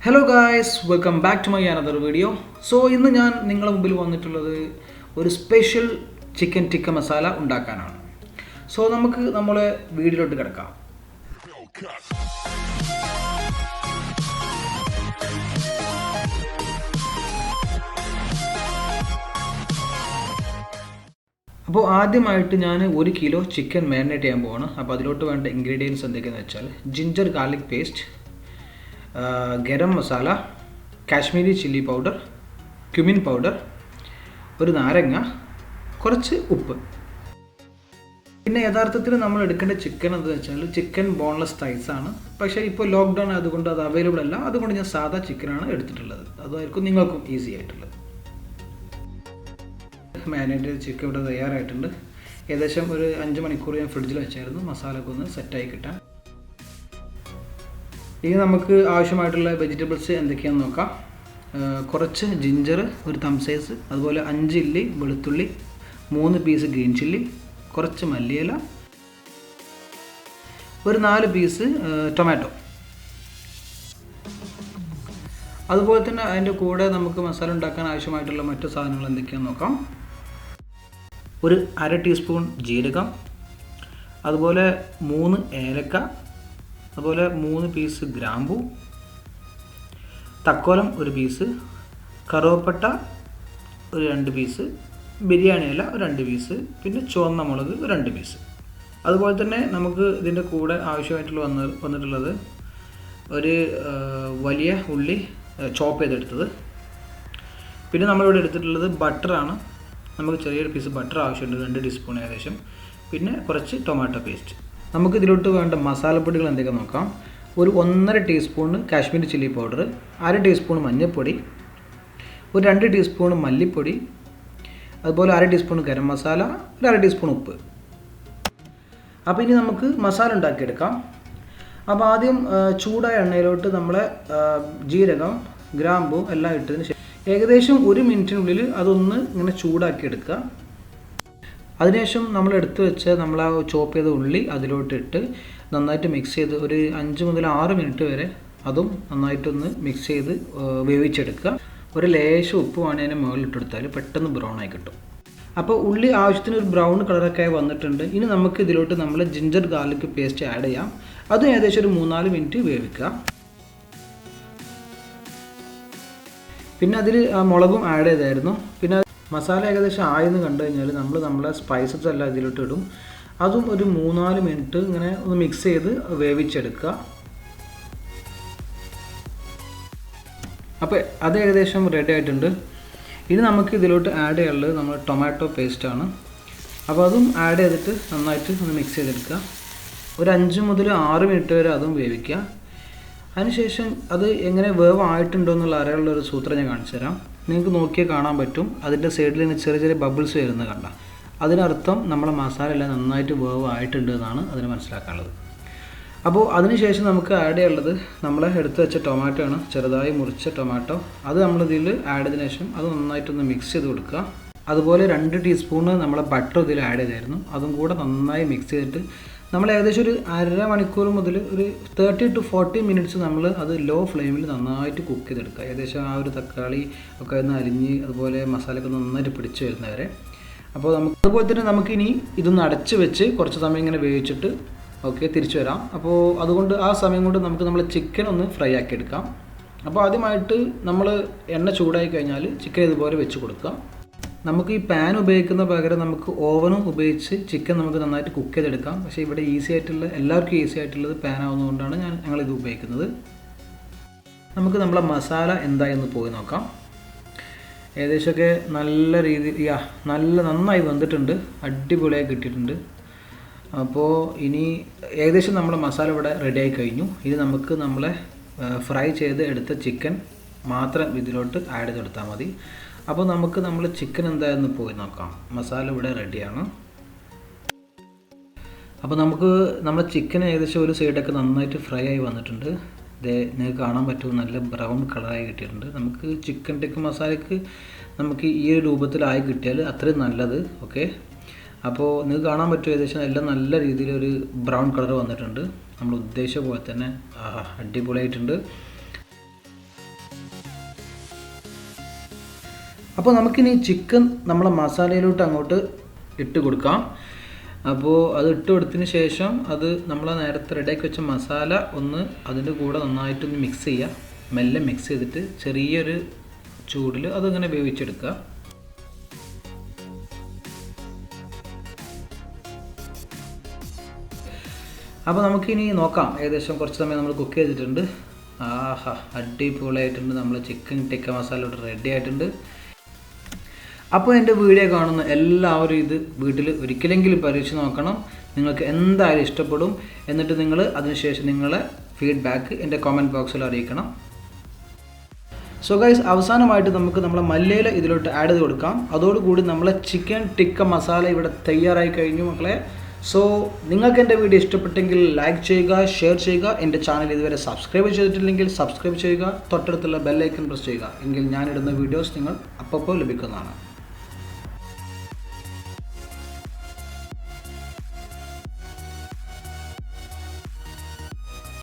Hello guys, welcome back to my another video. So ഇന്ന് ഞാൻ നിങ്ങളുടെ മുമ്പിൽ വന്നിട്ടുള്ളത് ഒരു സ്പെഷ്യൽ ചിക്കൻ ടിക്ക മസാല ഉണ്ടാക്കാനാണ്. സോ നമുക്ക് നമ്മളെ വീഡിയോയിലോട്ട് കിടക്കാം. അപ്പോൾ ആദ്യമായിട്ട് ഞാൻ 1 കിലോ ചിക്കൻ മാരിനേറ്റ് ചെയ്യാൻ പോവാണ്. അപ്പോൾ അതിലോട്ട് വേണ്ട ഇൻഗ്രീഡിയൻസ് എന്തൊക്കെയാണെന്ന് വെച്ചാൽ ginger garlic paste, garam masala, Kashmiri chilli powder, cumin powder, ഒരു നാരങ്ങ, കുറച്ച് ഉപ്പ്. പിന്നെ യഥാർത്ഥത്തിൽ നമ്മൾ എടുക്കേണ്ട ചിക്കൻ എന്താണെന്ന് വെച്ചാൽ ചിക്കൻ ബോൺലെസ് തൈസ് ആണ്. പക്ഷേ ഇപ്പോൾ ലോക്ക്ഡൗൺ ആയതുകൊണ്ട് അത് അവൈലബിൾ അല്ല. അതുകൊണ്ട് ഞാൻ സാധാ ചിക്കനാണ് എടുത്തിട്ടുള്ളത്. അതായിരിക്കും നിങ്ങൾക്കും ഈസി ആയിട്ടുള്ളത്. മാരിനേറ്റഡ് ചിക്കൻ ഇവിടെ തയ്യാറായിട്ടുണ്ട്. ഏകദേശം ഒരു 5 മണിക്കൂർ ഞാൻ ഫ്രിഡ്ജിൽ വെച്ചായിരുന്നു മസാലയൊക്കെ ഒന്ന് സെറ്റായി കിട്ടാൻ. ഇനി നമുക്ക് ആവശ്യമായിട്ടുള്ള വെജിറ്റബിൾസ് എന്തൊക്കെയാണെന്ന് നോക്കാം. കുറച്ച് ജിഞ്ചർ, ഒരു തം സൈസ്, അതുപോലെ 5 ഇല്ലി വെളുത്തുള്ളി, 3 പീസ് ഗ്രീൻ ചില്ലി, കുറച്ച് മല്ലിയില, ഒരു 4 പീസ് ടൊമാറ്റോ. അതുപോലെ തന്നെ അതിൻ്റെ കൂടെ നമുക്ക് മസാല ഉണ്ടാക്കാൻ ആവശ്യമായിട്ടുള്ള മറ്റു സാധനങ്ങൾ എന്തൊക്കെയാണെന്ന് നോക്കാം. ഒരു 1/2 ടീസ്പൂൺ ജീരകം, അതുപോലെ 3 ഏലക്ക, അതുപോലെ 3 പീസ് ഗ്രാമ്പു, തക്കോലം 1 പീസ്, കറുവപ്പട്ട ഒരു 2 പീസ്, ബിരിയാണി ഇല ഒരു 2 പീസ്, പിന്നെ ചുവന്ന മുളക് ഒരു 2 പീസ്. അതുപോലെ തന്നെ നമുക്ക് ഇതിൻ്റെ കൂടെ ആവശ്യമായിട്ടുള്ള വന്നിട്ടുള്ളത് ഒരു വലിയ ഉള്ളി ചോപ്പ് ചെയ്തെടുത്തത്. പിന്നെ നമ്മളിവിടെ എടുത്തിട്ടുള്ളത് ബട്ടറാണ്. നമുക്ക് ചെറിയൊരു പീസ് ബട്ടർ ആവശ്യമുണ്ട്, 2 ടീസ്പൂൺ ഏകദേശം. പിന്നെ കുറച്ച് ടൊമാറ്റോ പേസ്റ്റ്. നമുക്ക് ഇതിലോട്ട് വേണ്ട മസാലപ്പൊടികൾ എന്തൊക്കെയാണെന്ന് നോക്കാം. ഒരു 1.5 teaspoon Kashmiri chilli powder, 1/2 teaspoon മഞ്ഞൾപ്പൊടി, ഒരു 2 ടീസ്പൂൺ മല്ലിപ്പൊടി, അതുപോലെ 1/2 ടീസ്പൂൺ ഗരം മസാല, ഒരു 1/2 ടീസ്പൂൺ ഉപ്പ്. അപ്പോൾ ഇനി നമുക്ക് മസാല ഉണ്ടാക്കിയെടുക്കാം. അപ്പോൾ ആദ്യം ചൂടായ എണ്ണയിലോട്ട് നമ്മളെ ജീരകം, ഗ്രാമ്പു എല്ലാം ഇട്ടതിന് ശേഷം ഏകദേശം 1 മിനിറ്റിനുള്ളിൽ അതൊന്ന് ഇങ്ങനെ ചൂടാക്കിയെടുക്കുക. അതിനുശേഷം നമ്മൾ എടുത്തു വെച്ച് നമ്മൾ ആ ചോപ്പ് ചെയ്ത ഉള്ളി അതിലോട്ടിട്ട് നന്നായിട്ട് മിക്സ് ചെയ്ത് ഒരു 5 മുതൽ 6 മിനിറ്റ് വരെ അതും നന്നായിട്ടൊന്ന് മിക്സ് ചെയ്ത് വേവിച്ചെടുക്കുക. ഒരു ലേശം ഉപ്പ് വേണേനെ മുകളിലിട്ടെടുത്താൽ പെട്ടെന്ന് ബ്രൗൺ ആയി കിട്ടും. അപ്പോൾ ഉള്ളി ആവശ്യത്തിന് ഒരു ബ്രൗൺ കളറൊക്കെ ആയി വന്നിട്ടുണ്ട്. ഇനി നമുക്ക് ഇതിലോട്ട് നമ്മൾ ജിഞ്ചർ ഗാർലിക് പേസ്റ്റ് ആഡ് ചെയ്യാം. അതും ഏകദേശം ഒരു 3-4 മിനിറ്റ് വേവിക്കുക. പിന്നെ അതിൽ മുളകും ആഡ് ചെയ്തായിരുന്നു. പിന്നെ മസാല ഏകദേശം ആയെന്ന് കണ്ടു കഴിഞ്ഞാൽ നമ്മളെ സ്പൈസസ് എല്ലാം ഇതിലോട്ട് ഇടും. അതും ഒരു 3-4 മിനിറ്റ് ഇങ്ങനെ ഒന്ന് മിക്സ് ചെയ്ത് വേവിച്ചെടുക്കുക. അപ്പോൾ അത് ഏകദേശം റെഡി ആയിട്ടുണ്ട്. ഇനി നമുക്ക് ഇതിലോട്ട് ആഡ് ചെയ്യാനുള്ളത് നമ്മൾ ടൊമാറ്റോ പേസ്റ്റാണ്. അപ്പോൾ അതും ആഡ് ചെയ്തിട്ട് നന്നായിട്ട് ഒന്ന് മിക്സ് ചെയ്തെടുക്കുക. ഒരു 5 മുതൽ 6 മിനിറ്റ് വരെ അതും വേവിക്കുക. അതിനുശേഷം അത് എങ്ങനെ വേവ് ആയിട്ടുണ്ടോ എന്നുള്ള അറിയാനുള്ള ഒരു സൂത്രം ഞാൻ കാണിച്ചു തരാം. നിങ്ങൾക്ക് നോക്കിയാൽ കാണാൻ പറ്റും. അതിൻ്റെ സൈഡിൽ നിന്ന് ചെറിയ ചെറിയ ബബിൾസ് വരുന്നത് കണ്ട. അതിനർത്ഥം നമ്മളെ മസാല എല്ലാം നന്നായിട്ട് വേവ് ആയിട്ടുണ്ട് എന്നാണ് അതിന് മനസ്സിലാക്കാനുള്ളത്. അപ്പോൾ അതിനുശേഷം നമുക്ക് ആഡ് ചെയ്യാനുള്ളത് നമ്മളെ എടുത്ത് വെച്ച ടൊമാറ്റോ ആണ്, ചെറുതായി മുറിച്ച ടൊമാറ്റോ. അത് നമ്മളിതിൽ ആഡ് ചെയ്തതിനു ശേഷം അത് നന്നായിട്ടൊന്ന് മിക്സ് ചെയ്ത് കൊടുക്കുക. അതുപോലെ 2 ടീസ്പൂണ് നമ്മളെ ബട്ടർ ഇതിൽ ആഡ് ചെയ്തായിരുന്നു. അതും കൂടെ നന്നായി മിക്സ് ചെയ്തിട്ട് നമ്മൾ ഏകദേശം ഒരു 1/2 മണിക്കൂർ മുതൽ ഒരു 30 to 40 മിനിറ്റ്സ് നമ്മൾ അത് ലോ ഫ്ലെയിമിൽ നന്നായിട്ട് കുക്ക് ചെയ്തെടുക്കുക. ഏകദേശം ആ ഒരു തക്കാളി ഒക്കെ ഒന്ന് അരിഞ്ഞ് അതുപോലെ മസാലയൊക്കെ നന്നായിട്ട് പിടിച്ച് വരുന്നവരെ. അപ്പോൾ അതുപോലെ തന്നെ നമുക്കിനി ഇതൊന്ന് അടച്ച് വെച്ച് കുറച്ച് സമയം ഇങ്ങനെ വേവിച്ചിട്ട് തിരിച്ചു വരാം. അപ്പോൾ അതുകൊണ്ട് ആ സമയം കൊണ്ട് നമുക്ക് നമ്മൾ ചിക്കൻ ഒന്ന് ഫ്രൈ ആക്കി എടുക്കാം. അപ്പോൾ ആദ്യമായിട്ട് നമ്മൾ എണ്ണ ചൂടായി കഴിഞ്ഞാൽ ചിക്കൻ ഇതുപോലെ വെച്ച് കൊടുക്കുക. നമുക്ക് ഈ പാൻ ഉപയോഗിക്കുന്ന പകരം നമുക്ക് ഓവനും ഉപയോഗിച്ച് ചിക്കൻ നമുക്ക് നന്നായിട്ട് കുക്ക് ചെയ്തെടുക്കാം. പക്ഷേ ഇവിടെ എല്ലാവർക്കും ഈസി ആയിട്ടുള്ളത് പാൻ ആവുന്നതുകൊണ്ടാണ് ഞങ്ങളിത് ഉപയോഗിക്കുന്നത്. നമുക്ക് നമ്മളെ മസാല എന്തായെന്ന് പോയി നോക്കാം. ഏകദേശമൊക്കെ നല്ല രീതിയിൽ നന്നായി വന്നിട്ടുണ്ട്, അടിപൊളിയായി കിട്ടിയിട്ടുണ്ട്. അപ്പോൾ ഇനി ഏകദേശം നമ്മളെ മസാല ഇവിടെ റെഡിയായി കഴിഞ്ഞു. ഇനി നമുക്ക് നമ്മളെ ഫ്രൈ ചെയ്ത് എടുത്ത ചിക്കൻ മാത്രം ഇതിലോട്ട് ആഡ് ചെയ്തെടുത്താൽ മതി. അപ്പോൾ നമുക്ക് നമ്മൾ ചിക്കൻ എന്തായെന്ന് പോയി നോക്കാം. മസാല ഇവിടെ റെഡിയാണ്. അപ്പോൾ നമുക്ക് നമ്മുടെ ചിക്കൻ ഏകദേശം ഒരു സൈഡൊക്കെ നന്നായിട്ട് ഫ്രൈ ആയി വന്നിട്ടുണ്ട്. നിങ്ങൾക്ക് കാണാൻ പറ്റും, നല്ല ബ്രൗൺ കളറായി കിട്ടിയിട്ടുണ്ട്. നമുക്ക് ചിക്കൻ ടിക്ക മസാലയ്ക്ക് നമുക്ക് ഈ ഒരു രൂപത്തിലായി കിട്ടിയാൽ അത്രയും നല്ലത്. അപ്പോൾ നിങ്ങൾക്ക് കാണാൻ പറ്റും, ഏകദേശം എല്ലാം നല്ല രീതിയിലൊരു ബ്രൗൺ കളർ വന്നിട്ടുണ്ട്. നമ്മൾ ഉദ്ദേശിച്ച പോലെ തന്നെ അടിപൊളിയായിട്ടുണ്ട്. അപ്പോൾ നമുക്കിനി ചിക്കൻ നമ്മളെ മസാലയിലോട്ട് അങ്ങോട്ട് ഇട്ട് കൊടുക്കാം. അപ്പോൾ അത് ഇട്ട് കൊടുത്തതിന് ശേഷം അത് നമ്മൾ നേരത്തെ റെഡിയാക്കി വെച്ച മസാല ഒന്ന് അതിൻ്റെ കൂടെ നന്നായിട്ടൊന്ന് മിക്സ് ചെയ്യുക. മെല്ലെ മിക്സ് ചെയ്തിട്ട് ചെറിയൊരു ചൂടിൽ അതിങ്ങനെ വേവിച്ചെടുക്കുക. അപ്പോൾ നമുക്കിനി നോക്കാം. ഏകദേശം കുറച്ച് സമയം നമ്മൾ കുക്ക് ചെയ്തിട്ടുണ്ട്. ആഹാ, അടിപൊളിയായിട്ടുണ്ട്. നമ്മൾ ചിക്കൻ ടിക്ക മസാല ഇവിടെ റെഡി ആയിട്ടുണ്ട്. അപ്പോൾ എൻ്റെ വീഡിയോ കാണുന്ന എല്ലാവരും ഇത് വീട്ടിൽ ഒരിക്കലെങ്കിലും പരീക്ഷിച്ച് നോക്കണം. നിങ്ങൾക്ക് എന്തായാലും ഇഷ്ടപ്പെടും. എന്നിട്ട് നിങ്ങൾ അതിനുശേഷം നിങ്ങളെ ഫീഡ്ബാക്ക് എൻ്റെ കമൻറ്റ് ബോക്സിൽ അറിയിക്കണം. സോ ഗൈസ്, അവസാനമായിട്ട് നമുക്ക് നമ്മളെ മല്ലിയില ഇതിലോട്ട് ആഡ് ചെയ്ത് കൊടുക്കാം. അതോടുകൂടി നമ്മളെ ചിക്കൻ ടിക്ക മസാല ഇവിടെ തയ്യാറായി കഴിഞ്ഞു മക്കളെ. സോ നിങ്ങൾക്ക് എൻ്റെ വീഡിയോ ഇഷ്ടപ്പെട്ടെങ്കിൽ ലൈക്ക് ചെയ്യുക, ഷെയർ ചെയ്യുക. എൻ്റെ ചാനൽ ഇതുവരെ സബ്സ്ക്രൈബ് ചെയ്തിട്ടില്ലെങ്കിൽ സബ്സ്ക്രൈബ് ചെയ്യുക. തൊട്ടടുത്തുള്ള ബെല്ലൈക്കൺ പ്രസ് ചെയ്യുക. എങ്കിൽ ഞാനിടുന്ന വീഡിയോസ് നിങ്ങൾ അപ്പോൾ ലഭിക്കുന്നതാണ്.